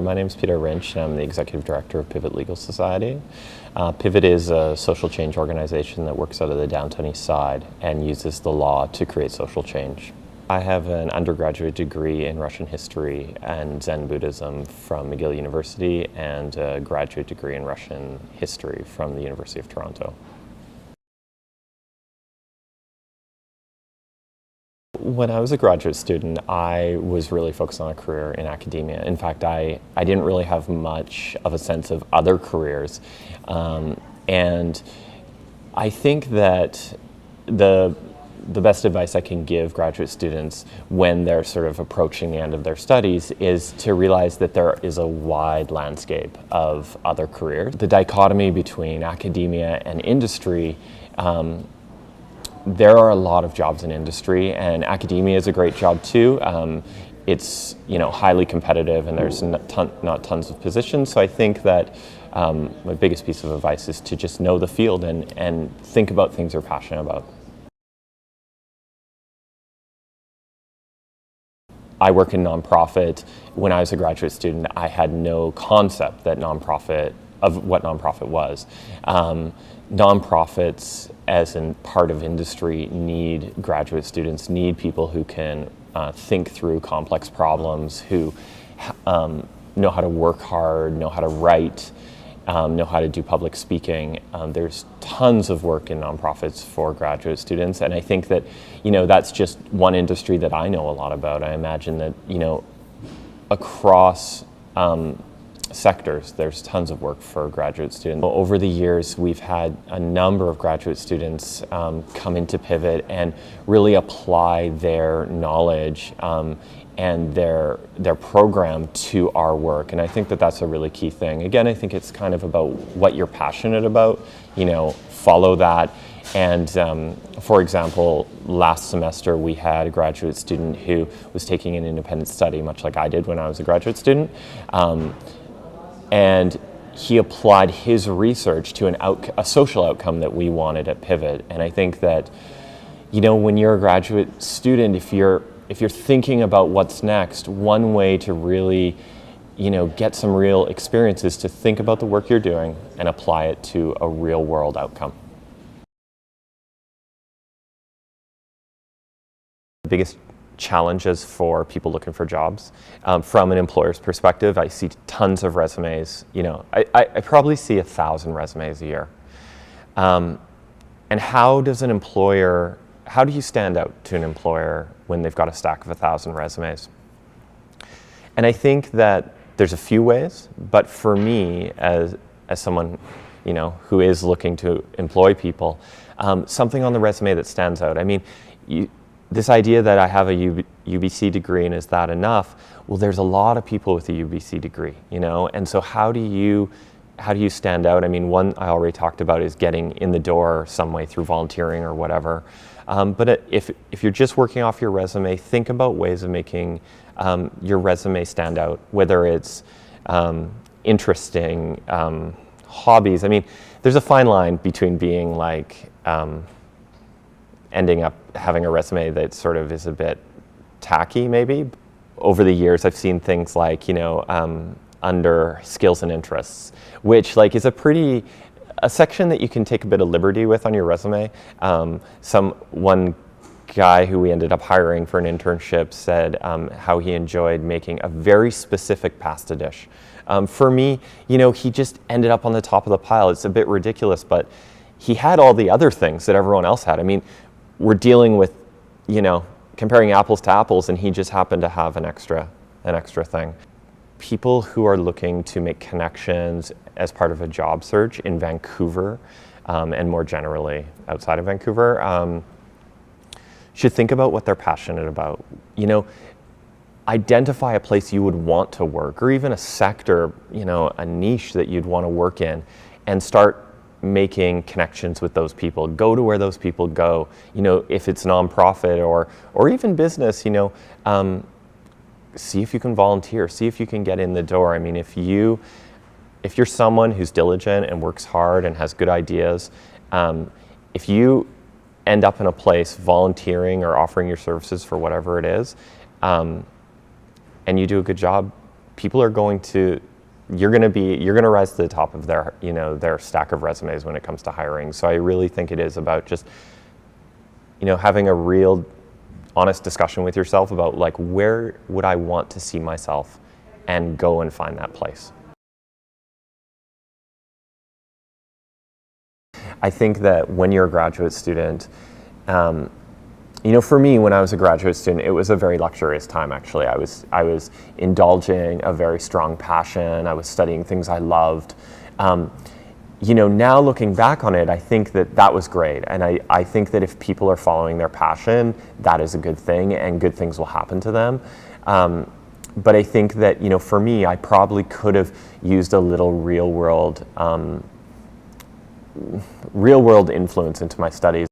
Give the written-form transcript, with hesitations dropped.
My name is Peter Wrinch, and I'm the Executive Director of Pivot Legal Society. Pivot is a social change organization that works out of the downtown east side and uses the law to create social change. I have an undergraduate degree in Russian history and Zen Buddhism from McGill University and a graduate degree in Russian history from the University of Toronto. When I was a graduate student, I was really focused on a career in academia. In fact, I didn't really have much of a sense of other careers. And I think that the best advice I can give graduate students when they're sort of approaching the end of their studies is to realize that there is a wide landscape of other careers. The dichotomy between academia and industry, there are a lot of jobs in industry, and academia is a great job too. It's highly competitive, and there's not tons of positions. So I think that my biggest piece of advice is to just know the field and think about things you're passionate about. I work in nonprofit. When I was a graduate student, I had no concept that what nonprofit was. Nonprofits, as in part of industry, need graduate students, need people who can think through complex problems, who know how to work hard, know how to write, know how to do public speaking. There's tons of work in nonprofits for graduate students, and I think that that's just one industry that I know a lot about. I imagine that across sectors, there's tons of work for graduate students. Over the years, we've had a number of graduate students come into Pivot and really apply their knowledge and their program to our work. And I think that that's a really key thing. Again, I think it's kind of about what you're passionate about, follow that. And for example, last semester we had a graduate student who was taking an independent study, much like I did when I was a graduate student. And he applied his research to a social outcome that we wanted at Pivot. And I think that, when you're a graduate student, if you're thinking about what's next, one way to really, get some real experience is to think about the work you're doing and apply it to a real world outcome. The biggest challenges for people looking for jobs. From an employer's perspective, I see tons of resumes. I probably see 1,000 resumes a year. And how do you stand out to an employer when they've got a stack of 1,000 resumes? And I think that there's a few ways, but for me, as someone who is looking to employ people, something on the resume that stands out. I mean, this idea that I have a UBC degree and is that enough? Well, there's a lot of people with a UBC degree, and so how do you stand out? I mean, one I already talked about is getting in the door some way through volunteering or whatever. But if you're just working off your resume, think about ways of making your resume stand out, whether it's interesting, hobbies. I mean, there's a fine line between being like ending up having a resume that sort of is a bit tacky, maybe. Over the years, I've seen things like, under skills and interests, which is a section that you can take a bit of liberty with on your resume. One guy who we ended up hiring for an internship said how he enjoyed making a very specific pasta dish. For me, he just ended up on the top of the pile. It's a bit ridiculous, but he had all the other things that everyone else had. I mean, we're dealing with, comparing apples to apples, and he just happened to have an extra thing. People who are looking to make connections as part of a job search in Vancouver, and more generally outside of Vancouver, should think about what they're passionate about. Identify a place you would want to work, or even a sector, a niche that you'd want to work in, and start making connections with those people. Go to where those people go. If it's nonprofit or even business, see if you can volunteer. See if you can get in the door. I mean, if you're someone who's diligent and works hard and has good ideas, if you end up in a place volunteering or offering your services for whatever it is, and you do a good job, people are going to, you're going to rise to the top of their, their stack of resumes when it comes to hiring. So I really think it is about just, having a real honest discussion with yourself about like, where would I want to see myself, and go and find that place. I think that when you're a graduate student, for me, when I was a graduate student, it was a very luxurious time, actually. I was indulging a very strong passion. I was studying things I loved. Now looking back on it, I think that was great. And I think that if people are following their passion, that is a good thing, and good things will happen to them. But I think that, for me, I probably could have used a little real world influence into my studies.